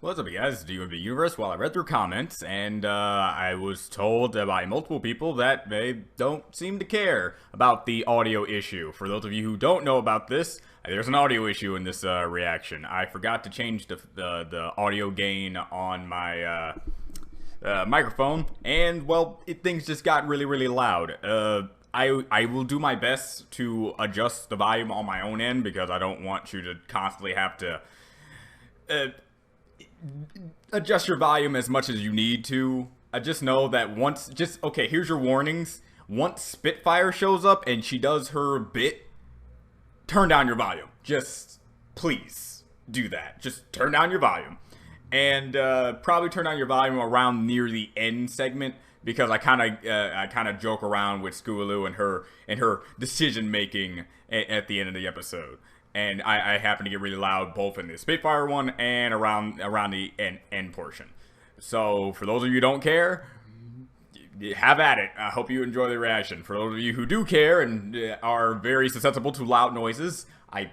What's up, you guys? It's DMB Universe. While I read through comments, and I was told by multiple people that they don't seem to care about the audio issue. For those of you who don't know about this, there's an audio issue in this reaction. I forgot to change the audio gain on my microphone, and well, things just got really loud. I will do my best to adjust the volume on my own end because I don't want you to constantly have to adjust your volume as much as you need to. I just know that okay, here's your warnings. Once Spitfire shows up and she does her bit, turn down your volume. Just please do that. Just turn down your volume. And probably turn down your volume around near the end segment because I kind of joke around with Scootaloo and her decision making at the end of the episode. And I happen to get really loud both in the Spitfire one and around the end portion. So for those of you who don't care, have at it. I hope you enjoy the reaction. For those of you who do care and are very susceptible to loud noises, I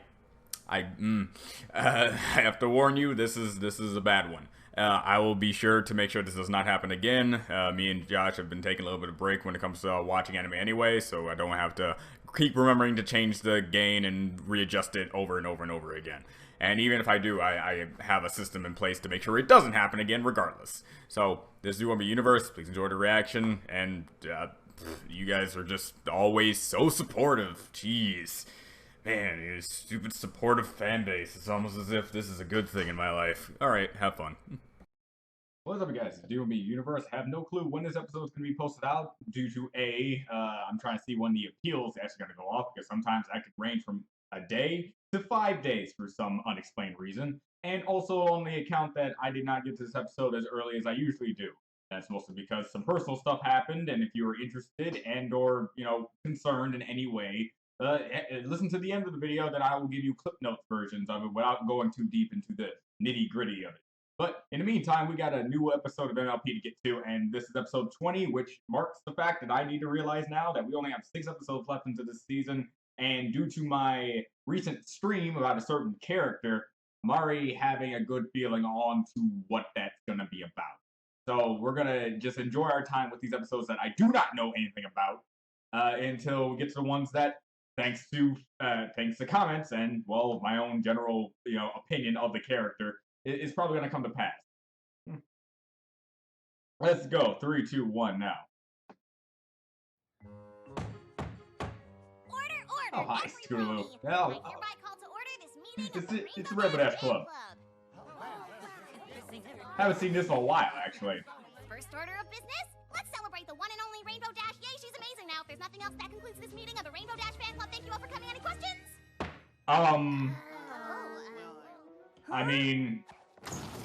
have to warn you, this is a bad one. I will be sure to make sure this does not happen again. Me and Josh have been taking a little bit of break when it comes to watching anime anyway, so I don't have to keep remembering to change the gain and readjust it over and over again. And even if I do, I have a system in place to make sure it doesn't happen again regardless. So, this is DMB Universe. Please enjoy the reaction, and you guys are just always so supportive. Jeez. Man, you stupid supportive fan base. It's almost as if this is a good thing in my life. Alright, have fun. What's up, guys? It's DMB Universe. Have no clue when this episode is going to be posted out due to I'm trying to see when the appeals actually going to go off, because sometimes that could range from a day to 5 days for some unexplained reason. And also on the account that I did not get to this episode as early as I usually do. That's mostly because some personal stuff happened, and if you are interested and or, concerned in any way, listen to the end of the video, then I will give you clip notes versions of it without going too deep into the nitty gritty of it. But in the meantime, we got a new episode of MLP to get to, and this is episode 20, which marks the fact that I need to realize now that we only have 6 episodes left into this season, and due to my recent stream about a certain character, I'm already having a good feeling on to what that's going to be about. So we're going to just enjoy our time with these episodes that I do not know anything about until we get to the ones that, thanks to comments and, well, my own general, opinion of the character, is probably going to come to pass. Let's go. 3, 2, 1 now. Order! Oh, hi, Scootaloo. I hereby call to order this meeting of the It's Rainbow Rainbow Dash Dash Club. Fan Haven't seen this in a while, actually. First order of business, let's celebrate the one and only Rainbow Dash. Yay, she's amazing. Now, if there's nothing else, that concludes this meeting of the Rainbow Dash Fan Club. Thank you all for coming. Any questions? I mean...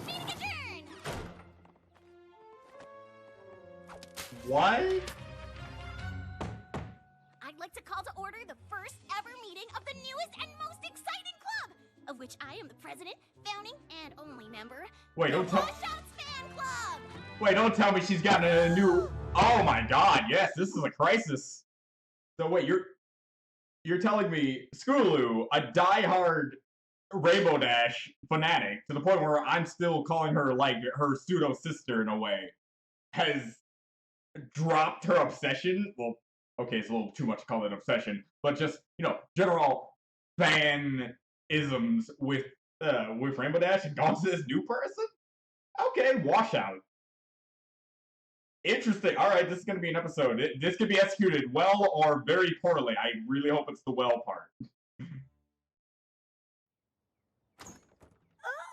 Meeting adjourned! What? I'd like to call to order the first ever meeting of the newest and most exciting club, of which I am the president, founding, and only member. Wait, don't tell... Washouts Fan Club! Wait, don't tell me she's got a new... Oh my god, yes, this is a crisis. So wait, you're telling me Scootaloo, a diehard Rainbow Dash fanatic, to the point where I'm still calling her like her pseudo sister in a way, has dropped her obsession. Well, okay, it's a little too much to call it obsession, but just general fan-isms with Rainbow Dash and gone to this new person. Okay, Washout. Interesting. All right, this is going to be an episode. This could be executed well or very poorly. I really hope it's the well part.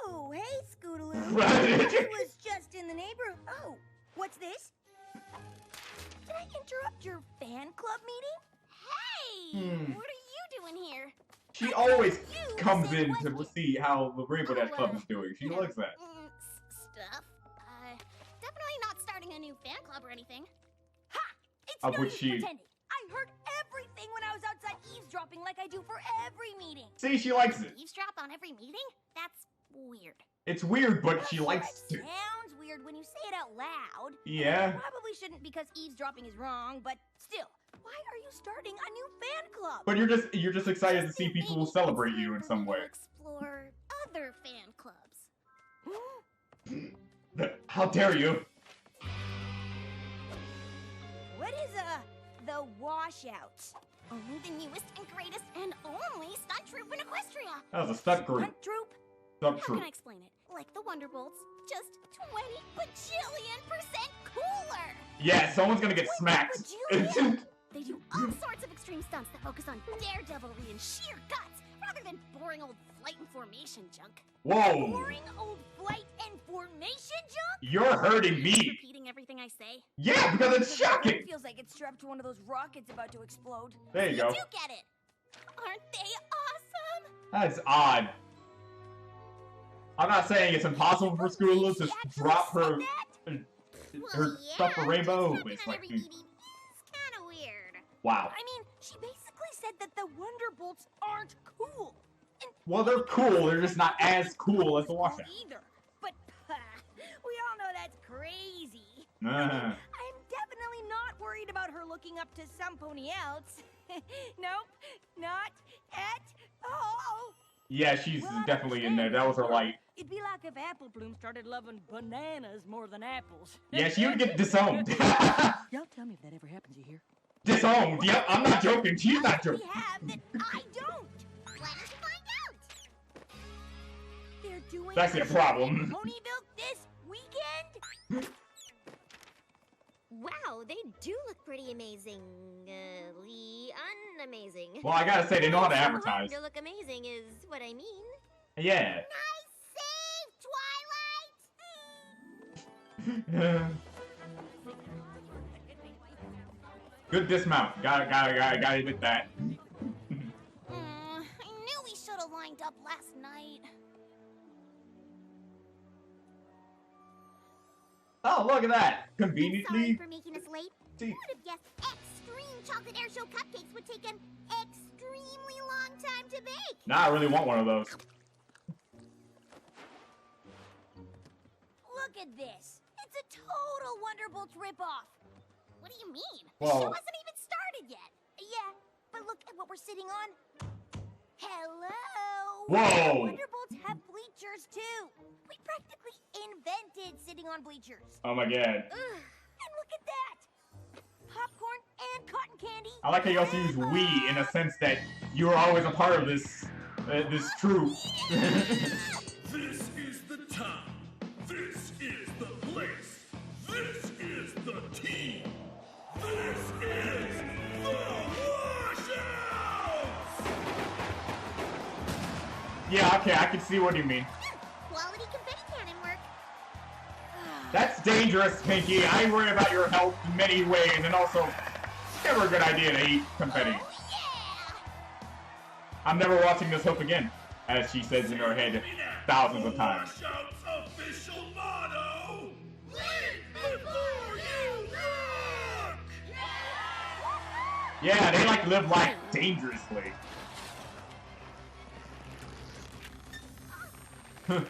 Oh, hey, Scootaloo. I was just in the neighborhood. Oh, what's this? Did I interrupt your fan club meeting? Hey! What are you doing here? She always comes in to see how the Rainbow Dash Club is doing. She likes that. Stuff. Definitely not starting a new fan club or anything. Ha! It's Of no which use she- pretending. I heard everything when I was outside eavesdropping like I do for every meeting. See, she likes it. Eavesdrop on every meeting? That's weird. It's weird, but Well, she sure, likes it to. sounds weird when you say it out loud. Yeah. Probably shouldn't because eavesdropping is wrong, but still, why are you starting a new fan club? But you're just excited to see people Maybe celebrate it's you time in for some me to way. Explore other fan clubs. How dare you? What is, the Washouts? Only the newest and greatest and only stunt troupe in Equestria. That was a stunt group. Stunt troupe? Stunt How troop. can I explain it? Like the Wonderbolts, just 20 bajillion% cooler. Yeah, someone's gonna get smacked. Bajillion? They do all sorts of extreme stunts that focus on daredevilry and sheer guts, rather than boring old flight and formation junk. Whoa! Boring old flight and formation junk? You're hurting Just me. repeating everything I say. Yeah, because it's shocking. It feels like it's strapped to one of those rockets about to explode. There you You go. do get it. Aren't they awesome? That's odd. I'm not saying it's impossible for Scootaloo to drop her stuff for Rainbow. Just It's stepping on like, every BB. It's kind of weird. wow. I mean, she basically said that the Wonderbolts aren't cool. And Well, they're cool. They're just not as cool as the Washouts. either. But we all know that's crazy. Uh, I'm definitely not worried about her looking up to some pony else. Nope, not at all. yeah, she's definitely in there. That was her light. It'd be like if Apple Bloom started loving bananas more than apples. Yeah, she would get disowned. Y'all tell me if that ever happens, you hear? Disowned. Yep, I'm not joking. She's not We joking. have that I don't. Why don't you find out? They're doing That's a problem. Ponyville this weekend? Wow, they do look pretty amazingly unamazing. Well, I gotta say, they know how to So hard advertise. to look amazing is what I mean. Yeah. Nice save, Twilight! Good dismount. Gotta admit that. I knew we should have lined up last night. Oh, look at that. Sorry Conveniently. for making us late. See. Who would have guessed extreme chocolate air show cupcakes would take an extremely long time to bake? Now I really want one of those. Look at this. It's a total Wonderbolts ripoff. What do you mean? Well- The show hasn't even started yet. Yeah, but look at what we're sitting on. Hello! Whoa! Wonderbolts have bleachers too. We practically invented sitting on bleachers. Oh my god. And look at that! Popcorn and cotton candy. I like how you also use we in a sense that you were always a part of this troop. This is the time. This is the place. This is the team. This is the Washouts! Yeah, okay, I can see what you mean. Quality confetti cannon work. That's dangerous, Pinky. I worry about your health in many ways, and also, it's never a good idea to eat confetti. Oh, yeah! I'm never watching this hook again, as she says in her head thousands of times. Washouts official motto: Leap before you look! Yeah, they like live life dangerously. Remember,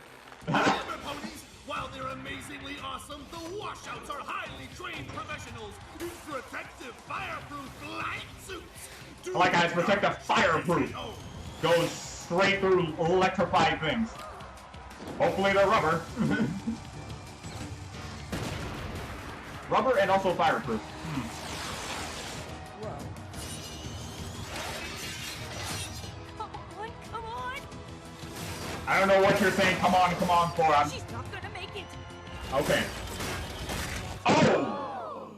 ponies, while they're amazingly awesome, the Washouts are highly trained professionals in protective, fireproof flight suits. Do I like how it's not protective fireproof. Oh, Goes straight through electrified things. Hopefully they're rubber. Rubber and also fireproof. Come on! I don't know what you're saying, come on for. I'm She's not gonna make it. okay. Oh!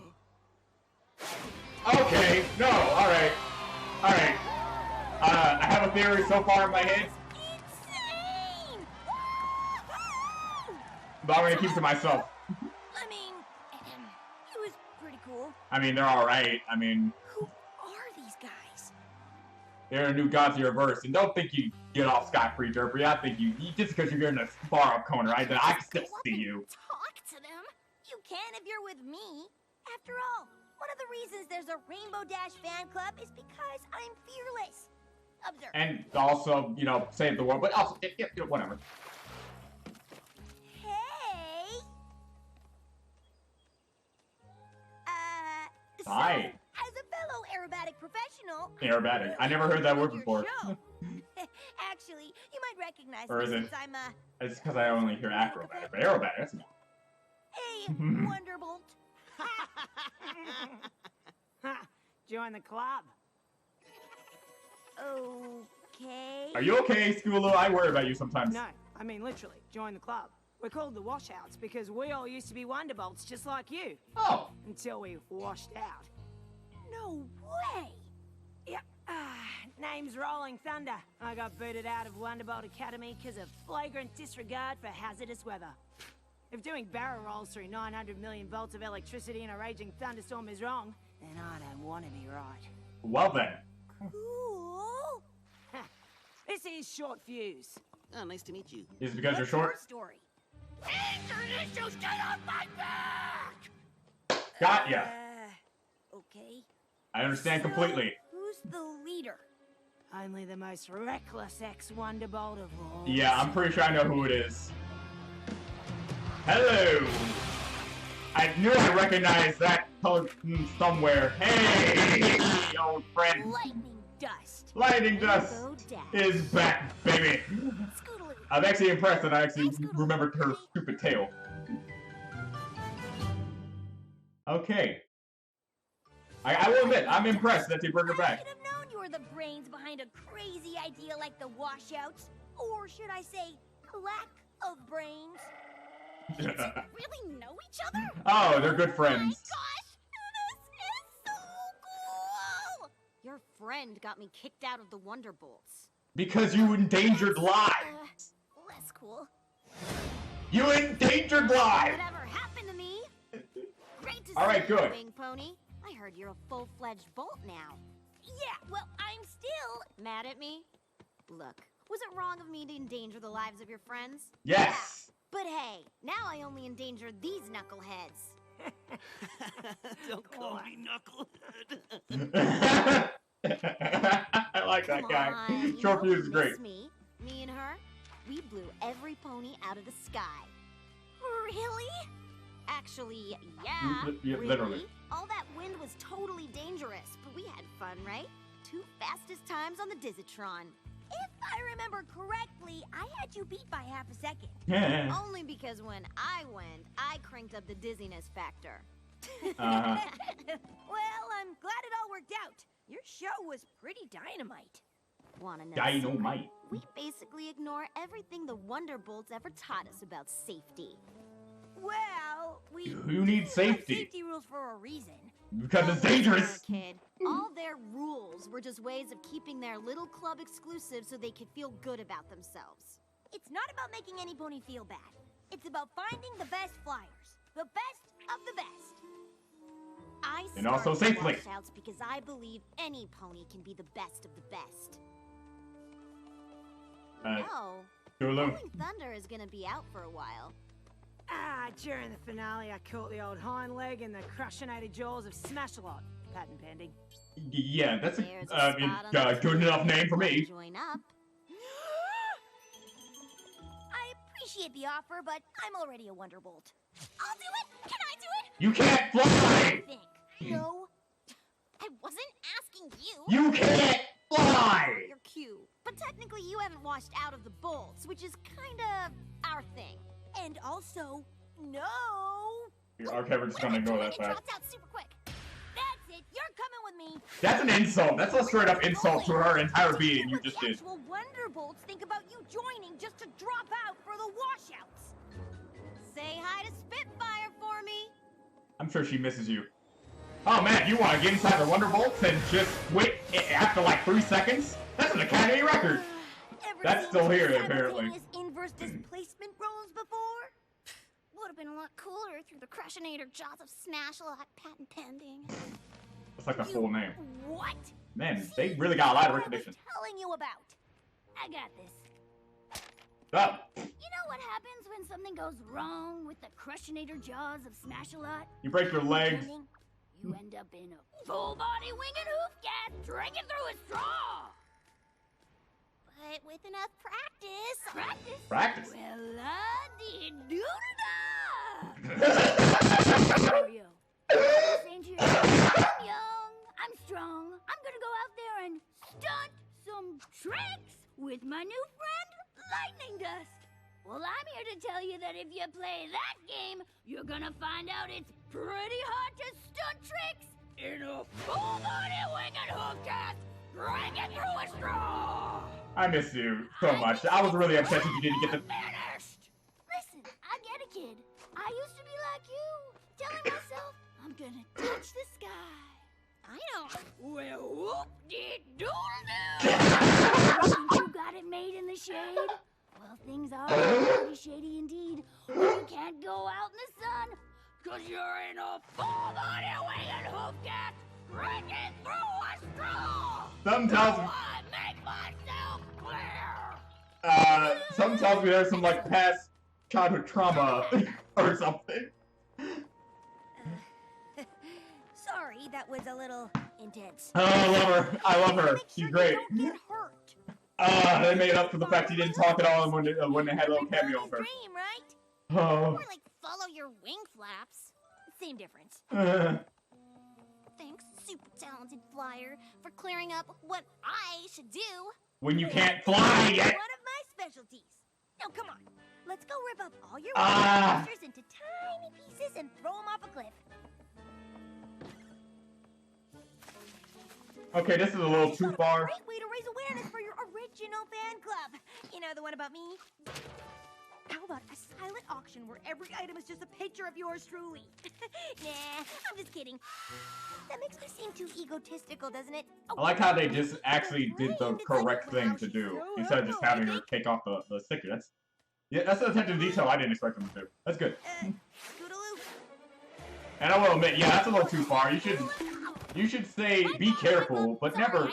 Okay, no, alright. Alright. I have a theory so far in my head, Insane! but I'm gonna keep it to myself. I mean, it was pretty cool. I mean, they're alright. I mean, Who are these guys? they're a new god to your verse, and don't think you get off scot-free, Derpy. I think you just because you're in a far up corner, I can still Go up see and you. Talk to them. You can if you're with me. After all, one of the reasons there's a Rainbow Dash fan club is because I'm fearless. Observe. And also, you know, save the world, but also, whatever. Hey! So, Hi. as a fellow aerobatic professional... Aerobatic. I never heard that word your before. show. Actually, you might recognize Or me is it- since I'm It's because I only hear acrobatic, but aerobatic, that's not. Wonderbolt. Join the club. Okay. Are you okay, Skulu? I worry about you sometimes. No, I mean literally, join the club. We're called the Washouts because we all used to be Wonderbolts just like you. Oh. Until we washed out. No way. Yep. Name's Rolling Thunder. I got booted out of Wonderbolt Academy because of flagrant disregard for hazardous weather. If doing barrel rolls through 900 million volts of electricity in a raging thunderstorm is wrong, then I don't want to be right. Well then. Cool. This is Short Fuse. Oh, nice to meet you. Is it because you're short? Story. Introduce get off my back! Got ya. Okay. I understand completely. Who's the leader? Only the most reckless ex-Wonderbolt of all. Yeah, I'm pretty sure I know who it is. Hello! I knew I recognized that color somewhere. Hey, old friend. Lightning dust. Lightning Dust Go down. is back, baby. Scoodaloo. I'm actually impressed that I actually remembered her stupid tail. Okay. I will admit, I'm impressed that they brought her I back. should have known you were the brains behind a crazy idea like the Washouts. Or should I say, lack of brains? Really know each other? Oh, they're good Oh my friends. gosh! This is so cool! Your friend got me kicked out of the Wonderbolts. Because you endangered lives. Less cool. You endangered lives! Whatever happened to me? Great to see All right, you, good. Wing Pony. I heard you're a full-fledged Bolt now. Yeah, well, I'm still... Mad at me? Look, was it wrong of me to endanger the lives of your friends? Yes! But hey, now I only endanger these knuckleheads. Don't call me Knucklehead. I like that Come guy. on, you Short know Fuse is who great. missed me and her, we blew every pony out of the sky. Really? Actually, yeah, Yeah, literally. All that wind was totally dangerous, but we had fun, right? 2 fastest times on the Dizitron. If I remember correctly, I had you beat by half a second. Only because when I went, I cranked up the dizziness factor. Uh-huh. Well, I'm glad it all worked out. Your show was pretty dynamite. Wanna know Dynamite. something? We basically ignore everything the Wonderbolts ever taught us about safety. Well, we You need have safety. safety rules for a reason. Because it's Don't listen to dangerous. her, kid. All their rules were just ways of keeping their little club exclusive so they could feel good about themselves. It's not about making any pony feel bad. It's about finding the best flyers. The best of the best. I And also started safely. Washouts because I believe any pony can be the best of the best. No, Tulu. Rolling Thunder is gonna be out for a while. During the finale, I caught the old hind leg in the crushinated jaws of Smash-A-Lot. Patent pending. Yeah, that's There's a spot on the good enough name for Wanna me. Join up. I appreciate the offer, but I'm already a Wonderbolt. I'll do it! Can I do it? You can't fly! I think. No. I wasn't asking you! You can't fly! You're cute. But technically you haven't washed out of the bolts, which is kinda our thing. And also, no. Our coverage is gonna go that It fast. dropped out super quick. That's it. You're coming with me. That's an insult. That's a straight up insult to her entire being you What just the did. actual Wonderbolts think about you joining just to drop out for the Washouts. Say hi to Spitfire for me. I'm sure she misses you. Oh man, you wanna get inside the Wonderbolts and just quit after like 3 seconds? That's an Academy record! Ever That's seen still here, two apparently. simultaneous inverse displacement roles before? Would have been a lot cooler through the crushinator jaws of Smash-A-Lot patent pending. That's like a full name. What? Man, they really got a lot of What I was recognition. telling you about. I got this. Oh, You know what happens when something goes wrong with the crushinator jaws of Smash-A-Lot? you break your legs. You end up in a full-body winged hoof gas drinking through a straw. But with enough practice... Practice? Practice. Well, la-dee-doo-da! Mario, saying to yourself, I'm young, I'm strong, I'm gonna go out there and stunt some tricks with my new friend, Lightning Dust. Well, I'm here to tell you that if you play that game, you're gonna find out it's pretty hard to stunt tricks in a full-body winged hoof cast, breaking through a straw. I miss you so much. I was really upset that you didn't get the. Finished. Listen, I get it, kid. I used to be like you, telling myself I'm gonna touch the sky. I know. Well, whoop-de-doodle-doo. Think you got it made in the shade? Well, things are pretty shady indeed. When you can't go out in the sun, cause you're in a full-body winged hoof cast, breaking through a straw. Sometimes. So I make myself clear. Sometimes we have some like past childhood trauma or something. Sorry, that was a little intense. Oh, I love her. I love her. Make She's sure great. You don't get hurt. They made up for the fact he didn't talk at all when they had a little cameo of her. Dream, right? Oh. More like follow your wing flaps. Same difference. Thanks, super talented flyer, for clearing up what I should do. When you can't fly yet. One of my specialties. Now, come on. Let's go rip up all your monsters into tiny pieces and throw them off a cliff. Okay, this is a little too far. Great way to raise awareness for your original fan club. You know, the one about me. How about a silent auction where every item is just a picture of yours truly? Nah, I'm just kidding. That makes me seem too egotistical, doesn't it? Oh, I like how they just actually did the correct thing to do instead of just having her take off the sticker. That's the attention to detail I didn't expect them to do. That's good. Scootaloo. And I will admit, yeah, that's a little too far. You should say be careful, but never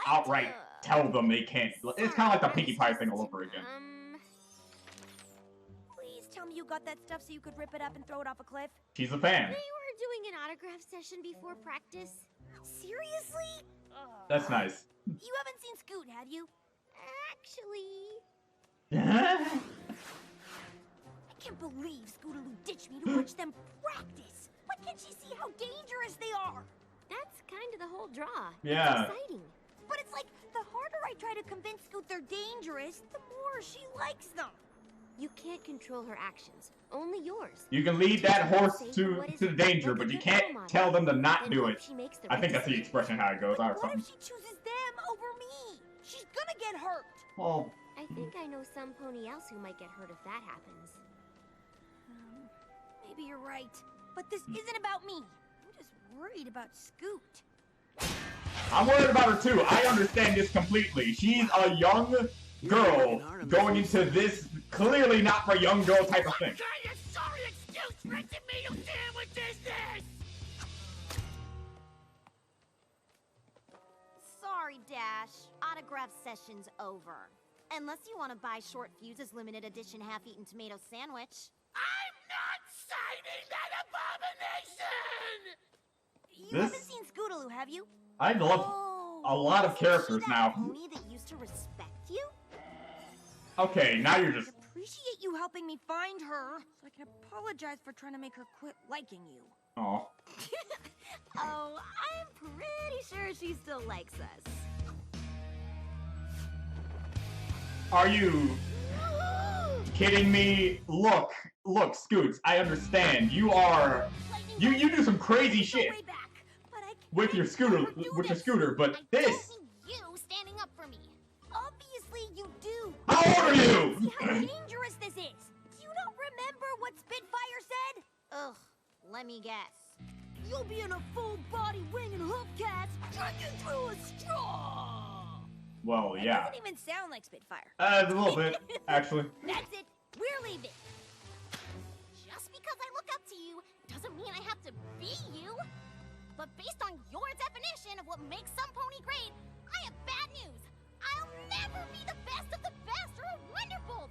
outright tell them they can't. It's kind of like the Pinkie Pie thing all over again. Please tell me you got that stuff so you could rip it up and throw it off a cliff. She's a fan. They were doing an autograph session before practice. Seriously? That's nice. You haven't seen Scoot, have you? Actually, I can't believe Scootaloo ditched me to watch them practice. Why can't she see how dangerous they are? that's kind of the whole draw. Yeah. It's exciting. But it's like, the harder I try to convince Scoot they're dangerous, the more she likes them. You can't control her actions. Only yours. You can lead that horse to the danger, but you can't tell them to not do it. I think that's the expression how it goes, or What if something. she chooses them over me? She's gonna get hurt. Well, I think I know some pony else who might get hurt if that happens. Maybe you're right. But this isn't about me. I'm just worried about Scoot. I'm worried about her too. I understand this completely. She's a young girl going into this clearly not for young girl type of thing. Kind of sorry excuse for a tomato sandwich is this? Sorry, Dash. Autograph session's over. Unless you want to buy Short Fuse's limited edition half-eaten tomato sandwich. I'm not signing that abomination! You haven't seen Scootaloo, have you? I love a lot of characters now. Pony that used to respect you? Okay, now you're just. Appreciate you helping me find her, so I can apologize for trying to make her quit liking you. Oh. Oh, I'm pretty sure she still likes us. Are you kidding me? Look, Scoots, I understand. You do some crazy shit Way back, but I with your scooter, but I this. don't need you standing up for me. Obviously you do. How old are you? See how dangerous this is. You don't remember what Spitfire said? Ugh, let me guess. You'll be in a full-body wing and hoof cast, drinking through a straw. Well, It yeah. doesn't even sound like Spitfire. A little bit, actually. That's it. We're leaving. Just because I look up to you doesn't mean I have to be you. But based on your definition of what makes some pony great, I have bad news. I'll never be the best of the best or a wonderful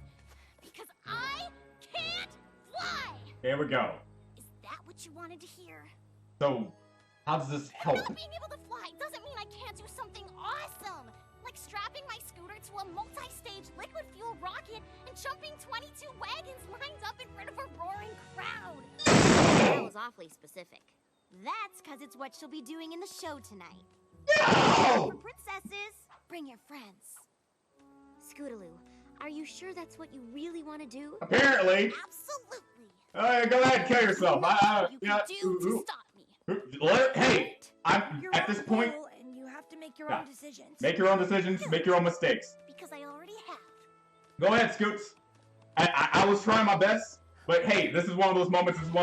because I can't fly. Here we go. Is that what you wanted to hear? So, how does this help? Not being able to fly doesn't mean I can't do something awesome. Like strapping my scooter to a multi-stage liquid fuel rocket and jumping 22 wagons lined up in front of a roaring crowd. That was awfully specific. That's because it's what she'll be doing in the show tonight. No! For princesses, bring your friends. Scootaloo, Are you sure that's what you really want to do? Apparently. Absolutely. Go ahead, kill yourself. You can do to stop me. Hey, I'm You're at on this the point. pool, and you have to make your Yeah. own decisions. Make your own decisions. Make your own mistakes. Because I already have. Go ahead, Scoots. I was trying my best, but hey, this is one of those moments. This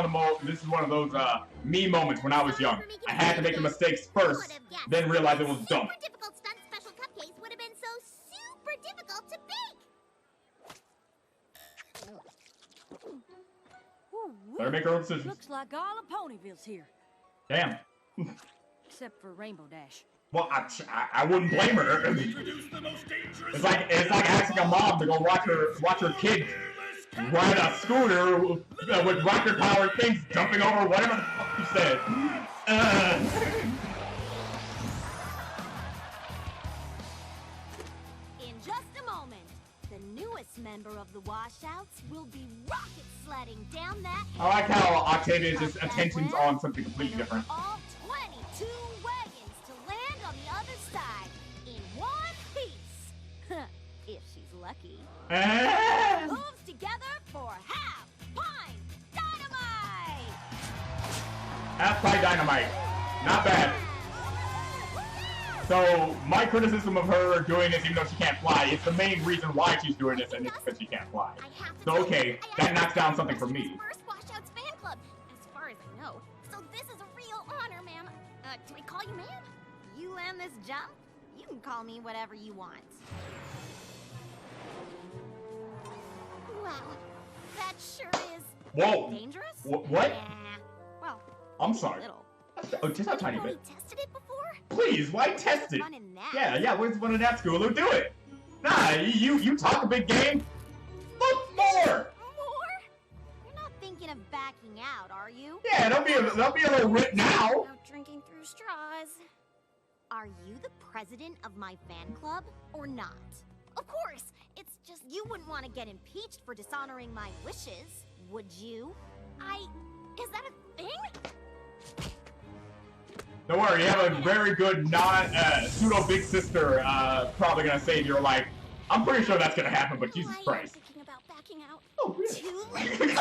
is one of those me moments when I was young. I had to make the mistakes first, then realize it was dumb. Super difficult stunt special cupcakes would have been so super difficult to bake. Better make our own decisions. Looks like all of Ponyville's here, Damn. except for Rainbow Dash. Well, I wouldn't blame her. Introduce the most dangerous. It's like asking a mom to go watch her kid ride a scooter with rocket powered things jumping over whatever the fuck you said. In just a moment, the newest member of the Washouts will be rocket sledding down that I like how Octavia's just attention's on something completely different. all 22 wagons to land on the other side in one piece. If she's lucky. Moves together for half pine dynamite. Half pie dynamite. Not bad. So, my criticism of her doing this, even though she can't fly, it's the main reason why she's doing this, and it's because she can't fly. I have to So, tell okay, you, I that knocks down something for President's me. First Washouts fan club, as far as I know. So this is a real honor, ma'am. Do I call you ma'am? You land this jump, you can call me whatever you want. Wow, that sure is Whoa. dangerous. What? Yeah. Well, I'm maybe a sorry. little. Oh, just a tiny Have you bit. tested it before? Please, why test it? Fun in that. Yeah, where's one of that school who do it? Nah, you talk a big game. Look more. More? You're not thinking of backing out, are you? Yeah, don't be a little rip now. Without drinking through straws. Are you the president of my fan club or not? Of course. It's just You wouldn't want to get impeached for dishonoring my wishes, would you? Is that a thing? Don't worry, you have a very good pseudo big sister probably gonna save your life. I'm pretty sure that's gonna happen, but Jesus I am Christ. thinking about backing out. Oh, really? Too late.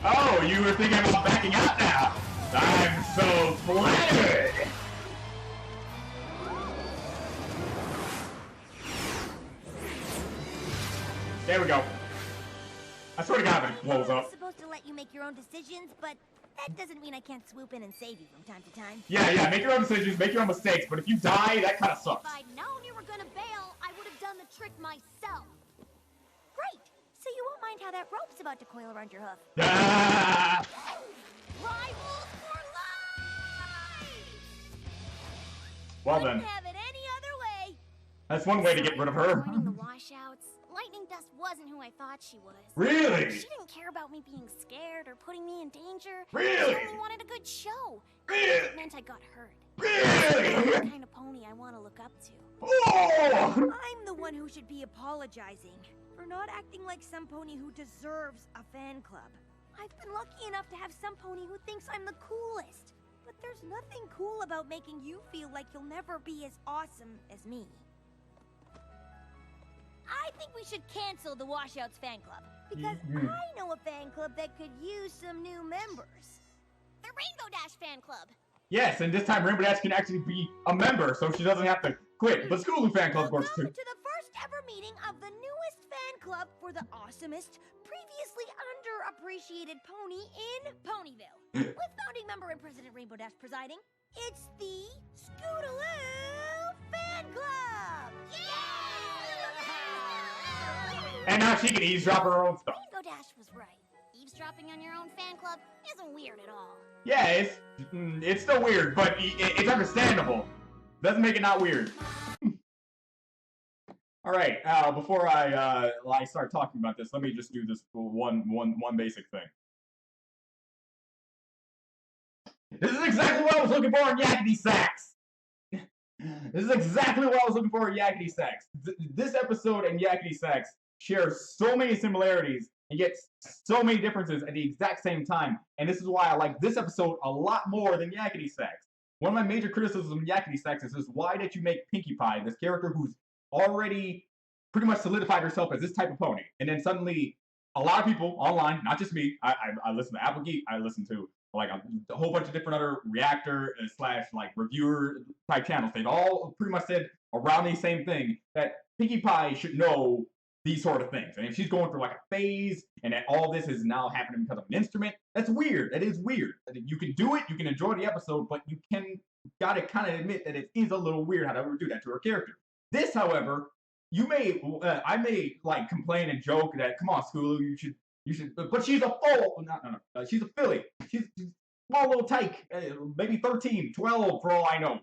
Oh, you were thinking about backing out now. I'm so flattered. There we go. I swear to God, if it blows I'm up. supposed to let you make your own decisions, but that doesn't mean I can't swoop in and save you from time to time. Yeah, make your own decisions, make your own mistakes, but if you die, that kind of If sucks. I'd known you were gonna bail, I would have done the trick myself. Great. So you won't mind how that rope's about to coil around your hoof. Ah! Rivals for life! Well then, Wouldn't have it any other way. that's one way to get rid of her. Joining the Washouts, Lightning Dust wasn't who I thought she was. Really? She didn't care about me being scared or putting me in danger. Really? She only wanted a good show. Really? It meant I got hurt. I'm Really? the kind of pony I want to look up to. Oh! I'm the one who should be apologizing for not acting like some pony who deserves a fan club. I've been lucky enough to have some pony who thinks I'm the coolest. But there's nothing cool about making you feel like you'll never be as awesome as me. I think we should cancel the Washouts fan club. Because I know a fan club that could use some new members. The Rainbow Dash fan club. Yes, and this time Rainbow Dash can actually be a member, so she doesn't have to quit. But Schooloo fan club works Welcome too. to the first ever meeting of the newest fan club for the awesomest, previously underappreciated pony in Ponyville. With founding member and President Rainbow Dash presiding, it's the Scootaloo Fan Club! And now she can eavesdrop her own stuff. Rainbow Dash was right. Eavesdropping on your own fan club isn't weird at all. Yeah, it's still weird, but it's understandable. Doesn't make it not weird. All right, before I start talking about this, let me just do this one basic thing. This is exactly what I was looking for in Yakety Sax. This is exactly what I was looking for in Yakety Sax. This episode and Yakety Sax share so many similarities and yet so many differences at the exact same time. And this is why I like this episode a lot more than Yakety Sax. One of my major criticisms of Yakety Sax is why did you make Pinkie Pie, this character who's already pretty much solidified herself as this type of pony, and then suddenly a lot of people online, not just me, I listen to Apple Geek, I listen to like a whole bunch of different other reactor slash like reviewer type channels. They've all pretty much said around the same thing, that Pinkie Pie should know these sort of things. And if she's going through like a phase and that all this is now happening because of an instrument, that's weird. That is weird. You can do it, you can enjoy the episode, but you gotta kind of admit that it is a little weird how they would do that to her character. This, however, I may like complain and joke that, come on, Scootaloo, you should, but she's a foal. No. She's a filly. She's a small little tyke, maybe 13, 12 for all I know.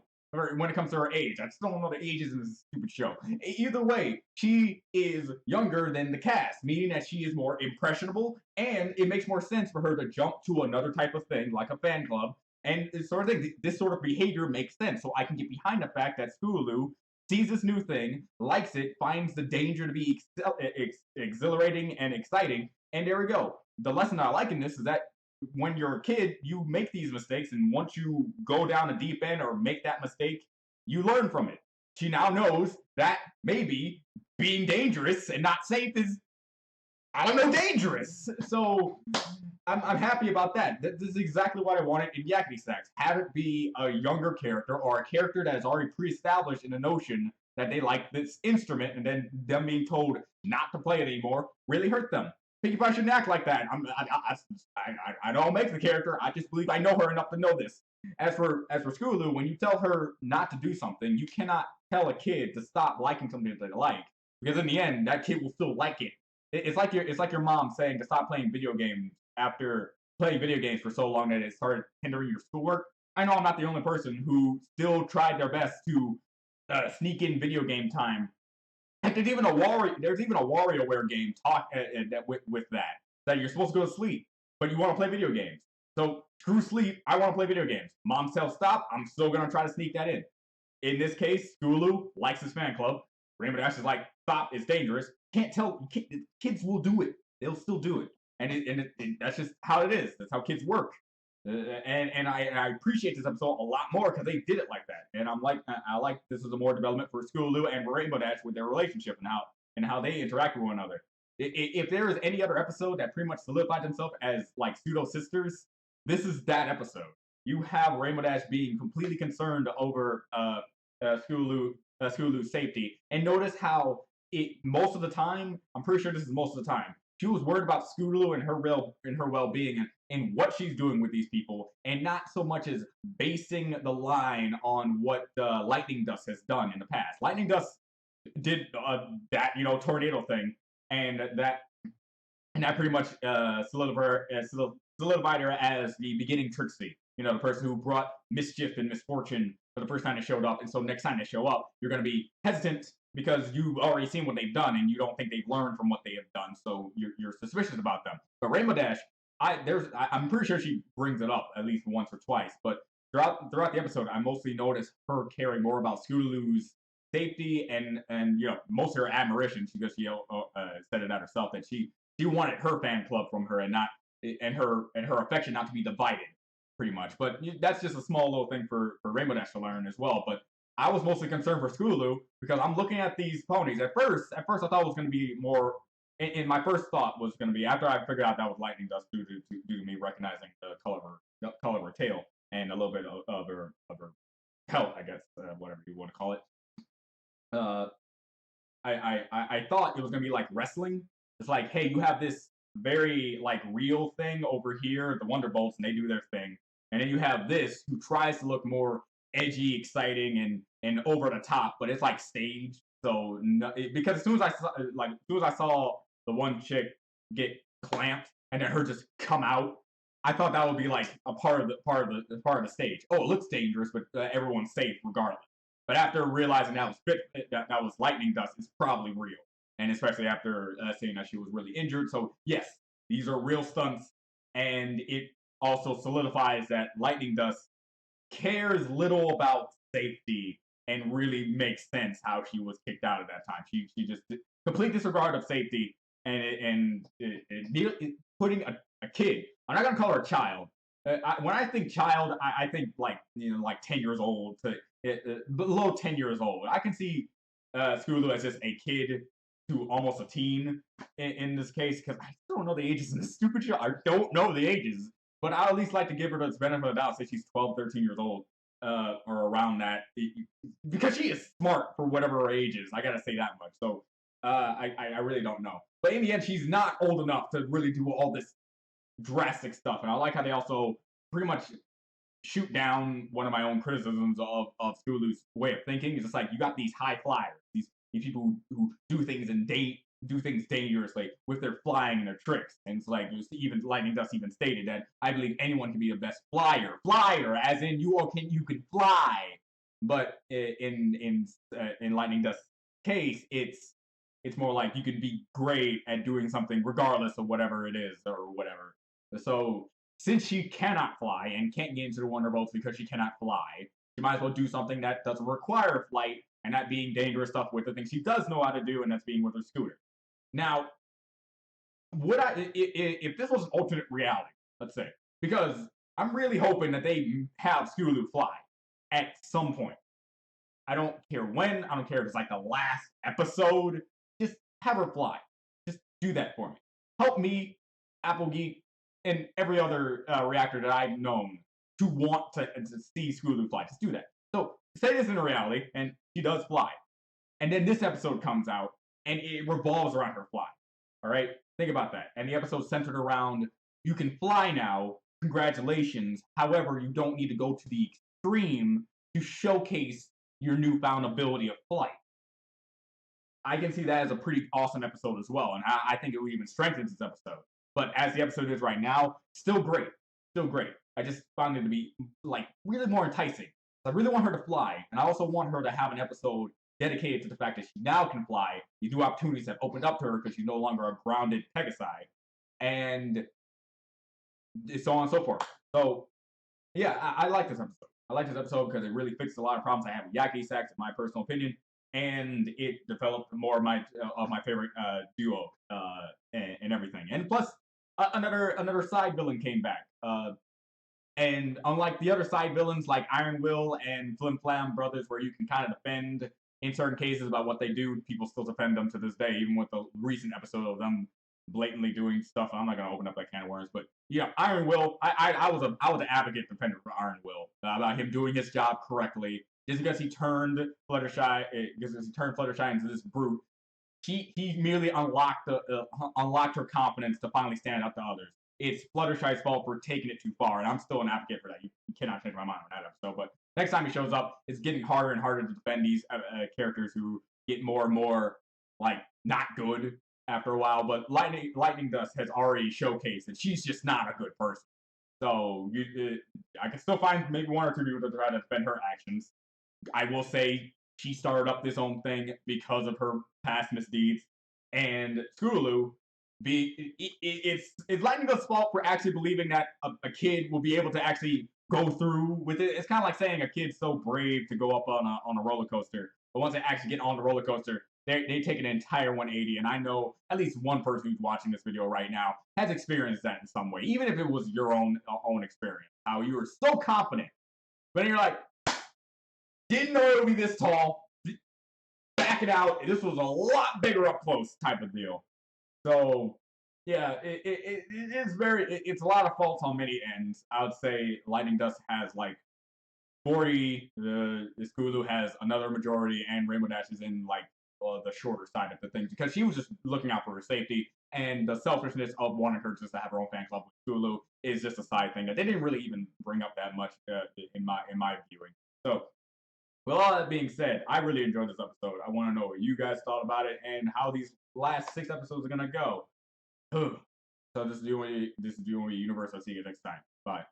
When it comes to her age, I still don't know the ages in this stupid show. Either way, she is younger than the cast, meaning that she is more impressionable, and it makes more sense for her to jump to another type of thing, like a fan club, and this sort of thing. This sort of behavior makes sense, so I can get behind the fact that Scootaloo sees this new thing, likes it, finds the danger to be exhilarating and exciting, and there we go. The lesson I like in this is that when you're a kid, you make these mistakes, and once you go down the deep end or make that mistake, you learn from it. She now knows that maybe being dangerous and not safe is, I don't know, dangerous. So I'm happy about that. This is exactly what I wanted in Yakety Sax. Have it be a younger character or a character that is already pre-established in the notion that they like this instrument, and then them being told not to play it anymore really hurt them. Pinkie Pie shouldn't act like that. I don't make the character. I just believe I know her enough to know this. As for Scootaloo, when you tell her not to do something, you cannot tell a kid to stop liking something that they like, because in the end, that kid will still like it. It's like your mom saying to stop playing video games after playing video games for so long that it started hindering your schoolwork. I know I'm not the only person who still tried their best to sneak in video game time. Heck, there's even a WarioWare game with that you're supposed to go to sleep, but you want to play video games. So screw sleep. I want to play video games. Mom tells stop. I'm still gonna try to sneak that in. In this case, Scootaloo likes his fan club. Rainbow Dash is like, stop. It's dangerous. Can't tell. Kids will do it. They'll still do it, and that's just how it is. That's how kids work. And I appreciate this episode a lot more because they did it like that. And I like this is a more development for Scootaloo and Rainbow Dash with their relationship and how they interact with one another. If there is any other episode that pretty much solidified themselves as like pseudo sisters, this is that episode. You have Rainbow Dash being completely concerned over Scootaloo's safety, and notice how most of the time, I'm pretty sure this is most of the time, she was worried about Scootaloo and her well-being and what she's doing with these people, and not so much as basing the line on what Lightning Dust has done in the past. Lightning Dust did that tornado thing, and that pretty much solidified her as the beginning Trixie. The person who brought mischief and misfortune for the first time they showed up, and so next time they show up, you're going to be hesitant because you've already seen what they've done and you don't think they've learned from what they have done, so you're suspicious about them. But Rainbow Dash, I'm pretty sure she brings it up at least once or twice, but throughout the episode, I mostly noticed her caring more about Scootaloo's safety and most of her admiration, because she said it out herself that she wanted her fan club from her and her affection not to be divided, pretty much. But that's just a small little thing for Rainbow Dash to learn as well. But I was mostly concerned for Scootaloo because I'm looking at these ponies. At first I thought it was going to be more. And my first thought was going to be, after I figured out that was Lightning Dust due to me recognizing the color of her tail and a little bit of her pelt, I guess, whatever you want to call it. I thought it was going to be like wrestling. It's like, hey, you have this very like real thing over here, the Wonderbolts, and they do their thing, and then you have this who tries to look more edgy, exciting, and over the top, but it's like staged. So because as soon as I saw the one chick get clamped and then her just come out, I thought that would be like a part of the stage. Oh, it looks dangerous, but everyone's safe regardless. But after realizing that was Lightning Dust, it's probably real, and especially after seeing that she was really injured. So yes, these are real stunts, and it also solidifies that Lightning Dust cares little about safety, and really makes sense how she was kicked out at that time. She just complete disregard of safety, and putting a kid. I'm not gonna call her a child. When I think child, I think like 10 years old to below 10 years old. I can see Scootaloo as just a kid to almost a teen in this case, because I still don't know the ages in this stupid show. I don't know the ages, but I at least like to give her the benefit of the doubt, say she's 12, 13 years old, or around that, because she is smart for whatever her age is. I gotta say that much. So I really don't know. But in the end, she's not old enough to really do all this drastic stuff. And I like how they also pretty much shoot down one of my own criticisms of Scootaloo's way of thinking. It's just like, you got these high flyers, these people who do things dangerously with their flying and their tricks. And it's like, even Lightning Dust even stated that I believe anyone can be the best flyer, as in you can fly. But in Lightning Dust's case, it's more like you can be great at doing something regardless of whatever it is or whatever. So since she cannot fly and can't get into the Wonderbolts because she cannot fly, she might as well do something that doesn't require flight and not being dangerous stuff with the things she does know how to do, and that's being with her scooter. Now, if this was an alternate reality, let's say, because I'm really hoping that they have Scootaloo fly at some point. I don't care when, I don't care if it's like the last episode, just have her fly. Just do that for me. Help me, Apple Geek, and every other reactor that I've known to want to see Scootaloo fly. Just do that. So, say this in a reality, and she does fly. And then this episode comes out, and it revolves around her fly. All right? Think about that. And the episode's centered around, you can fly now, congratulations. However, you don't need to go to the extreme to showcase your newfound ability of flight. I can see that as a pretty awesome episode as well, and I think it will even strengthen this episode. But as the episode is right now, still great. Still great. I just found it to be, like, really more enticing. I really want her to fly, and I also want her to have an episode dedicated to the fact that she now can fly. These new opportunities have opened up to her because she's no longer a grounded Pegasi, and so on and so forth. So, yeah, I like this episode. I like this episode because it really fixed a lot of problems I have with Yakety Sax, in my personal opinion, and it developed more of my favorite duo and everything. And plus, another side villain came back. And unlike the other side villains like Iron Will and Flim Flam Brothers, where you can kind of defend in certain cases about what they do, people still defend them to this day, even with the recent episode of them blatantly doing stuff. I'm not gonna open up that can of worms, but yeah, Iron Will. I was an advocate defender for Iron Will about him doing his job correctly. Just because he turned Fluttershy into this brute, he merely unlocked her confidence to finally stand up to others. It's Fluttershy's fault for taking it too far, and I'm still an advocate for that. You cannot change my mind on that episode. But next time he shows up, it's getting harder and harder to defend these characters who get more and more, like, not good after a while. But Lightning Dust has already showcased that she's just not a good person. So I can still find maybe one or two people to try to defend her actions. I will say she started up this own thing because of her past misdeeds, and Scootaloo, it's Lightning Dust's fault for actually believing that a kid will be able to actually go through with it. It's kind of like saying a kid's so brave to go up on a roller coaster, but once they actually get on the roller coaster, they take an entire 180. And I know at least one person who's watching this video right now has experienced that in some way, even if it was your own experience. How you were so confident, but then you're like, didn't know it would be this tall. Back it out. This was a lot bigger up close type of deal. So, yeah, it's a lot of faults on many ends. I would say Lightning Dust has like 40, Scootaloo has another majority, and Rainbow Dash is in like the shorter side of the things because she was just looking out for her safety, and the selfishness of wanting her just to have her own fan club with Scootaloo is just a side thing that they didn't really even bring up that much in my viewing. So, with all that being said, I really enjoyed this episode. I want to know what you guys thought about it and how these last 6 episodes are gonna go. So this is the only universe. I'll see you next time. Bye.